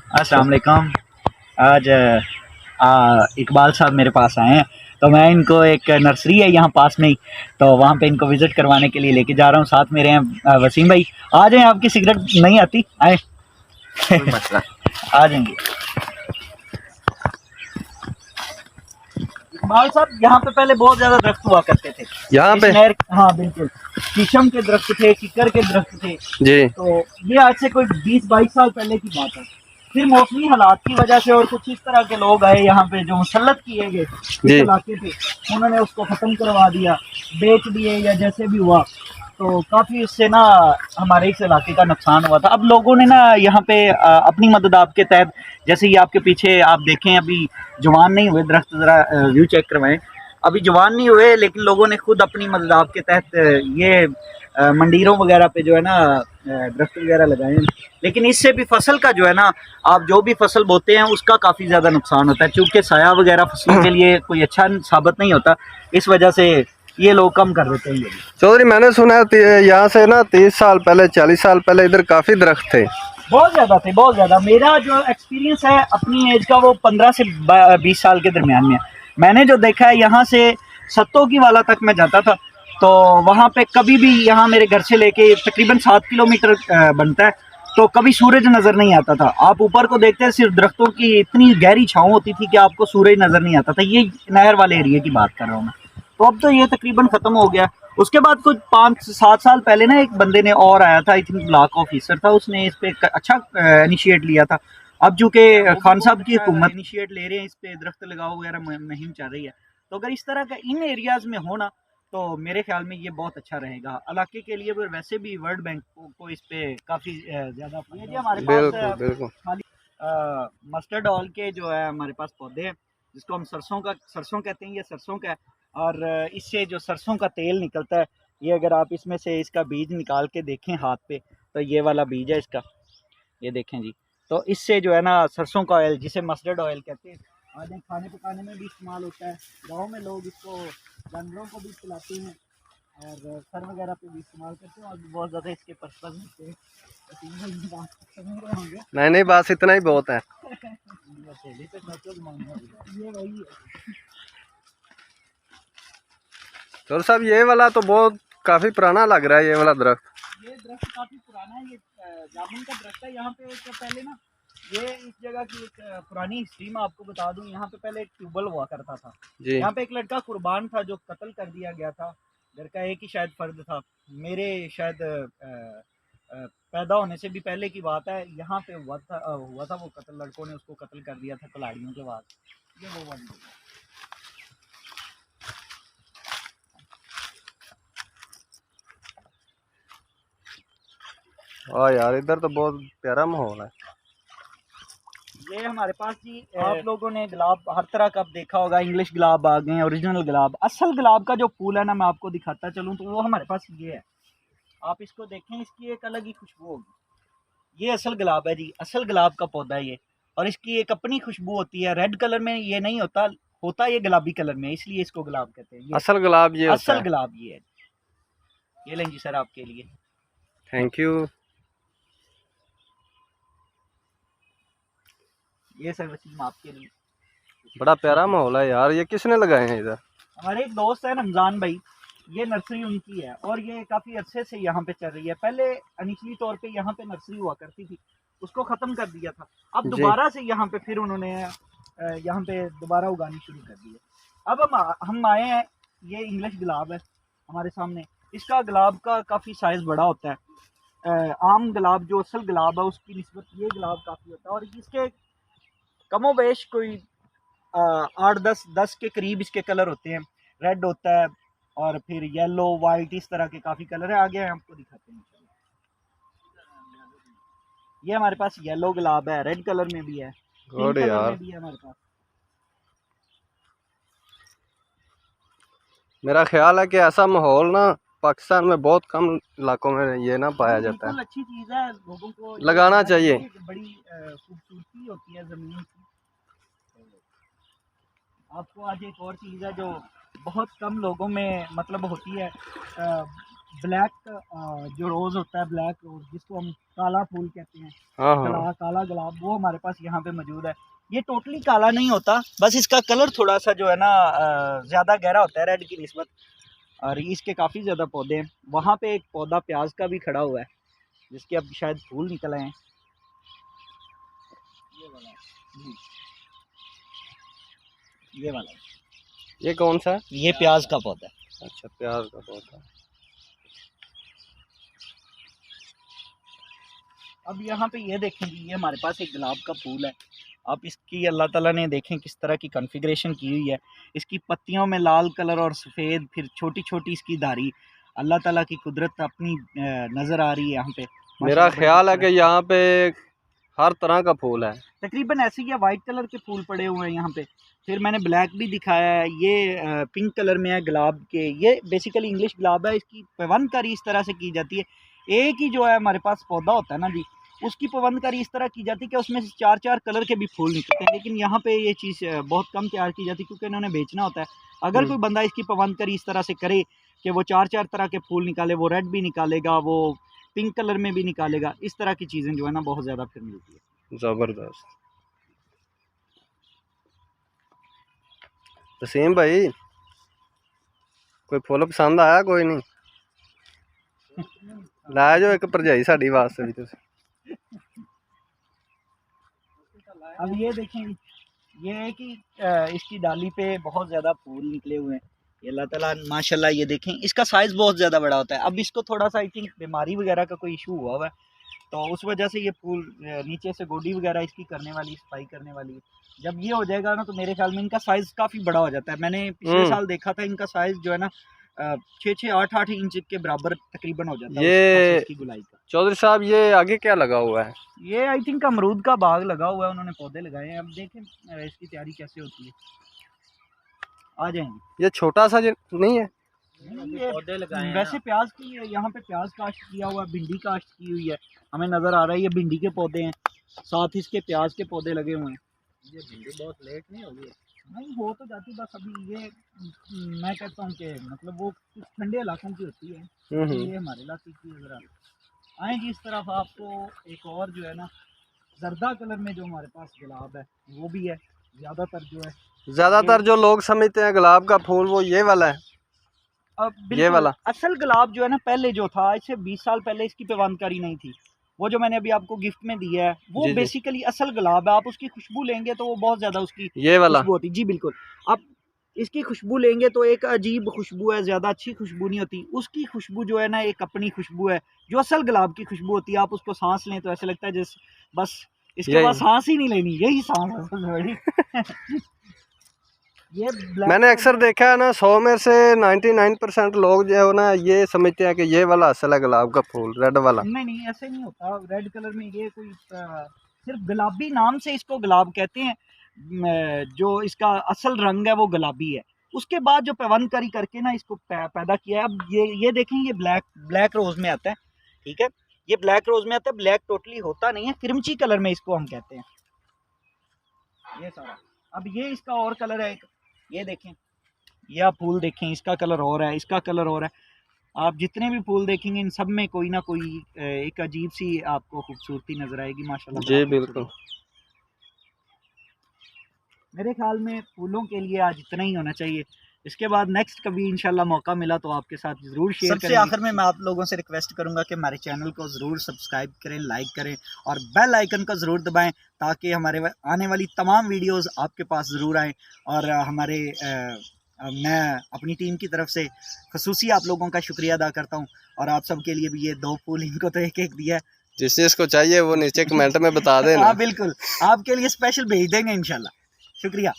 अस्सलाम वालेकुम। आज इकबाल साहब मेरे पास आए हैं, तो मैं इनको एक नर्सरी है यहाँ पास में ही, तो वहाँ पे इनको विज़िट करवाने के लिए लेके जा रहा हूँ। साथ मेरे हैं वसीम भाई। आ जाएं, आपकी सिगरेट नहीं आती, आए मसला आ जाएंगे। इकबाल साहब, यहाँ पे पहले बहुत ज़्यादा दरख्त हुआ करते थे यहाँ इस पे। नहर, हाँ बिल्कुल, शीशम के दरख्त थे, किकर के दरख्त थे। जी तो ये आज से कोई 20-22 साल पहले की बात है। फिर मौसमी हालात की वजह से और कुछ इस तरह के लोग आए यहाँ पे जो मुसल्लत किए गए इस जी इलाके पे, उन्होंने उसको ख़त्म करवा दिया, बेच दिए या जैसे भी हुआ। तो काफ़ी उससे ना हमारे इस इलाके का नुकसान हुआ था। अब लोगों ने ना यहाँ पे अपनी मदद आपके तहत, जैसे ये आपके पीछे आप देखें, अभी जवान नहीं हुए दरख्त, ज़रा व्यू चेक करवाएं, अभी जवान नहीं हुए, लेकिन लोगों ने खुद अपनी मदद आपके तहत ये मंडीरों वगैरह पे जो है ना दरख्त वगैरह लगाए हैं। लेकिन इससे भी फसल का जो है ना, आप जो भी फसल बोते हैं उसका काफ़ी ज़्यादा नुकसान होता है, क्योंकि साया वगैरह फसलों के लिए कोई अच्छा साबित नहीं होता। इस वजह से ये लोग कम कर देते हैं ये भी। चौधरी, मैंने सुना है यहाँ से ना 30 साल पहले 40 साल पहले इधर काफी दरख्त थे। बहुत ज़्यादा थे, बहुत ज़्यादा। मेरा जो एक्सपीरियंस है अपनी एज का वो 15 से 20 साल के दरमियान में है। मैंने जो देखा है, यहाँ से सत्तो की वाला तक मैं जाता था, तो वहाँ पे कभी भी, यहाँ मेरे घर से लेके तकरीबन 7 किलोमीटर बनता है, तो कभी सूरज नज़र नहीं आता था। आप ऊपर को देखते हैं, सिर्फ दरख्तों की इतनी गहरी छाँव होती थी कि आपको सूरज नज़र नहीं आता था। ये नहर वाले एरिया की बात कर रहा हूँ मैं। तो अब तो ये तकरीबन ख़त्म हो गया। उसके बाद कुछ 5-7 साल पहले ना एक बंदे ने और आया था, आई थिंक ब्लॉक ऑफिसर था, उसने इस पे अच्छा इनिशिएट लिया था। अब चूंकि खान साहब की हुकूमत इनिशिएट ले रहे हैं, इस पे दरख्त लगाओ वगैरह मुहिम चल रही है, तो अगर इस तरह का इन एरियाज में होना, तो मेरे ख्याल में ये बहुत अच्छा रहेगा इलाके के लिए। पर वैसे भी वर्ल्ड बैंक को इस पे काफ़ी ज़्यादा ये जी हमारे पास बिल्कुल बिल्कुल। खाली मस्टर्ड ऑयल के जो है हमारे पास पौधे हैं, जिसको हम सरसों कहते हैं, ये सरसों का है। और इससे जो सरसों का तेल निकलता है, ये अगर आप इसमें से इसका बीज निकाल के देखें हाथ पे, तो ये वाला बीज है इसका, ये देखें जी। तो इससे जो है ना सरसों का ऑयल, जिसे मस्टर्ड ऑयल कहते हैं, आज खाने पकाने में भी इस्तेमाल होता है। गाँव में लोग इसको जानवरों को भी खिलाते हैं और सर वगैरह पे भी इस्तेमाल करते हैं, और भी बहुत ज़्यादा इसके पर्पज होते हैं। समझ रहे होंगे। नहीं नहीं, बस इतना ही बहुत है। ये वही है। चौधरी साहब, ये वाला तो बहुत काफी पुराना लग रहा है, ये वाला दरख्त। ये दरख्त काफी पुराना है, ये जामुन का दरख्त है। यहाँ पे एक पहले ना, ये इस जगह की एक पुरानी हिस्ट्री में आपको बता दूं, यहाँ पे पहले एक ट्यूबवेल हुआ करता था। जी यहाँ पे एक लड़का कुर्बान था जो कत्ल कर दिया गया था। घर का एक ही शायद फर्द था, मेरे शायद पैदा होने से भी पहले की बात है। यहाँ पे हुआ था वो कत्ल, लड़कों ने उसको कत्ल कर दिया था कलाड़ियों के बाद। ये वो वाली जगह। हाँ यार, इधर तो बहुत प्यारा माहौल है। ये हमारे पास जी, आप लोगों ने गुलाब हर तरह का देखा होगा, इंग्लिश गुलाब आ गए हैं, ओरिजिनल गुलाब। असल गुलाब का जो फूल है ना, मैं आपको दिखाता चलूँ, तो वो हमारे पास ये है। आप इसको देखें, इसकी एक अलग ही खुशबू होगी। ये असल गुलाब है जी, असल गुलाब का पौधा है ये, और इसकी एक अपनी खुशबू होती है। रेड कलर में ये नहीं होता, होता ये गुलाबी कलर में, इसलिए इसको गुलाब कहते हैं। ये असल गुलाब ये होता असल है। गुलाब ये है। ये लें जी सर आपके लिए। Thank you. ये सर वसीम आपके लिए। बड़ा प्यारा माहौल है यार। ये किसने लगाए हैं इधर? हमारे एक दोस्त है रमज़ान भाई, ये नर्सरी उनकी है, और ये काफ़ी अरसे से यहाँ पे चल रही है। पहले अनिचली तौर पे यहाँ पे नर्सरी हुआ करती थी, उसको ख़त्म कर दिया था। अब जी दोबारा से यहाँ पे फिर उन्होंने यहाँ पे दोबारा उगानी शुरू कर दी है। अब हम आए हैं, ये इंग्लिश गुलाब है हमारे सामने। इसका गुलाब का काफ़ी साइज़ बड़ा होता है। आम गुलाब जो असल गुलाब है उसकी निस्बत ये गुलाब काफ़ी होता है, और इसके कमोबेश कोई 8-10 के करीब इसके कलर होते हैं। रेड होता है, और फिर येलो, वाइट, इस तरह के काफ़ी कलर है। आगे आपको दिखाते हैं। ये हमारे पास येलो गुलाब है, रेड कलर में भी है, पिंक गुड कलर यार। में भी है हमारे पास। मेरा ख्याल है कि ऐसा माहौल ना पाकिस्तान में बहुत कम इलाकों में ये ना पाया जाता बिल्कुल है। अच्छी चीज़ है, लोगों को लगाना चाहिए। बड़ी खूबसूरती होती है ज़मीन की। आपको आज एक और चीज़ है जो बहुत कम लोगों में मतलब होती है, ब्लैक जो रोज़ होता है, ब्लैक रोज़ जिसको हम काला फूल कहते हैं, हाँ हाँ काला गुलाब, वो हमारे पास यहाँ पे मौजूद है। ये टोटली काला नहीं होता, बस इसका कलर थोड़ा सा जो है ना ज़्यादा गहरा होता है रेड की निस्बत, और इसके काफ़ी ज़्यादा पौधे हैं। वहाँ पे एक पौधा प्याज का भी खड़ा हुआ है जिसके अब शायद फूल निकल आए हैं। ये वाला जी, ये वाला, ये कौन सा है? ये प्याज का पौधा है। अच्छा, प्याज का पौधा। अब यहाँ पे ये देखें कि ये हमारे पास एक गुलाब का फूल है। आप इसकी अल्लाह ताला ने देखें किस तरह की कॉन्फ़िगरेशन की हुई है। इसकी पत्तियों में लाल कलर और सफ़ेद, फिर छोटी छोटी इसकी धारी, अल्लाह ताला की कुदरत अपनी नज़र आ रही है यहाँ पे। मेरा ख्याल है कि यहाँ पे हर तरह का फूल है। तकरीबन ऐसे ही वाइट कलर के फूल पड़े हुए हैं यहाँ पे। फिर मैंने ब्लैक भी दिखाया है, ये पिंक कलर में है गुलाब के। ये बेसिकली इंग्लिश गुलाब है, इसकी पेवनकारी इस तरह से की जाती है। एक ही जो है हमारे पास पौधा होता है ना जी, उसकी पेवनकारी इस तरह की जाती है कि उसमें से 4-4 कलर के भी फूल निकलते हैं। लेकिन यहाँ पे ये चीज़ बहुत कम तैयार की जाती है क्योंकि इन्होंने बेचना होता है। अगर कोई बंदा इसकी पेवनकारी इस तरह से करे कि वो 4-4 तरह के फूल निकाले, वो रेड भी निकालेगा, वो पिंक कलर में भी निकालेगा, इस तरह की चीज़ें जो है ना बहुत ज़्यादा फिर मिलती है। ज़बरदस्त। तसीम भाई, कोई फुल पसंद आया? कोई नहीं लै जाओ एक भरजाई साड़ी वास्ते भी तुसीं। अब ये देखें, ये है कि इसकी डाली पे बहुत ज़्यादा फूल निकले हुए हैं। ये अल्लाह ताला माशाल्लाह, ये देखें इसका साइज़ बहुत ज़्यादा बड़ा होता है। अब इसको थोड़ा सा आई थिंक बीमारी वगैरह का कोई इशू हुआ हुआ है, तो उस वजह से ये फूल नीचे से गोडी वगैरह इसकी करने वाली, सफाई करने वाली। जब ये हो जाएगा ना तो मेरे ख्याल में इनका साइज़ काफ़ी बड़ा हो जाता है। मैंने पिछले साल देखा था, इनका साइज़ जो है ना 6-6, 8-8 इंच के बराबर तकरीबन हो जाता है ये इसकी गुलाई का। चौधरी साहब, ये आगे क्या लगा हुआ है? ये आई थिंक अमरूद का बाग लगा हुआ है, उन्होंने पौधे लगाए हैं। अब देखें इसकी तैयारी कैसे होती है, आ जाएंगे। ये छोटा सा नहीं है? ये पौधे लगाए वैसे प्याज की, यहाँ पे प्याज काश्त किया हुआ है, भिंडी काश्त की हुई है, हमें नज़र आ रहा है। ये भिंडी के पौधे हैं, साथ ही इसके प्याज के पौधे लगे हुए हैं। ये भिंडी बहुत लेट नहीं होगी? नहीं, हो तो जाती, बस अभी ये मैं कहता हूँ कि मतलब वो कुछ ठंडे इलाकों की होती है, ये हमारे इलाके की। ज़रा आए जी इस तरफ, आपको एक और जो है ना जर्दा कलर में जो हमारे पास गुलाब है वो भी है। ज़्यादातर जो लोग समझते हैं गुलाब का फूल वो ये वाला है। अब ये वाला असल गुलाब जो है ना, पहले जो था, इससे 20 साल पहले इसकी पेवनकारी नहीं थी। वो जो मैंने अभी आपको गिफ्ट में दिया है वो बेसिकली असल गुलाब है। आप उसकी खुशबू लेंगे तो वो बहुत ज़्यादा उसकी ये वाला खुशबू होती। जी बिल्कुल, आप इसकी खुशबू लेंगे तो एक अजीब खुशबू है, ज़्यादा अच्छी खुशबू नहीं होती। उसकी खुशबू जो है ना एक अपनी खुशबू है जो असल गुलाब की खुशबू होती है। आप उसको सांस लें तो ऐसे लगता है जैसे बस इसके बाद सांस ही नहीं लेनी, यही सांस है सबसे बड़ी। ये मैंने अक्सर देखा है ना, 100 में से 99% लोग जो है ना ये समझते हैं कि ये वाला असल है गुलाब का फूल, रेड वाला। नहीं, ऐसे नहीं होता। रेड कलर में ये कोई सिर्फ गुलाबी नाम से इसको गुलाब कहते हैं, जो इसका असल रंग है वो गुलाबी है। उसके बाद जो पेवनकारी करके ना इसको पैदा किया है। अब ये देखें, ये ब्लैक रोज में आता है, ठीक है, ये ब्लैक रोज में आता है। ब्लैक टोटली होता नहीं है, क्रिमची कलर में इसको हम कहते हैं ये सारा। अब ये इसका और कलर है, ये देखें, ये आप फूल देखें, इसका कलर और है, इसका कलर और है। आप जितने भी फूल देखेंगे इन सब में कोई ना कोई एक अजीब सी आपको खूबसूरती नजर आएगी माशाल्लाह। जी बिल्कुल। मेरे ख्याल में फूलों के लिए आज इतना ही होना चाहिए। इसके बाद नेक्स्ट कभी इंशाल्लाह मौका मिला तो आपके साथ ज़रूर शेयर करेंगे। सबसे आखिर में मैं आप लोगों से रिक्वेस्ट करूंगा कि हमारे चैनल को ज़रूर सब्सक्राइब करें, लाइक करें और बेल आइकन को ज़रूर दबाएं ताकि हमारे आने वाली तमाम वीडियोस आपके पास ज़रूर आएँ। और हमारे मैं अपनी टीम की तरफ से खसूसी आप लोगों का शुक्रिया अदा करता हूँ। और आप सब के लिए भी ये 2 फूल, इनको तो एक दिया है। जिस जिसको चाहिए वो नीचे कमेंट में बता देना। हाँ बिल्कुल, आपके लिए स्पेशल भेज देंगे इंशाल्लाह। शुक्रिया।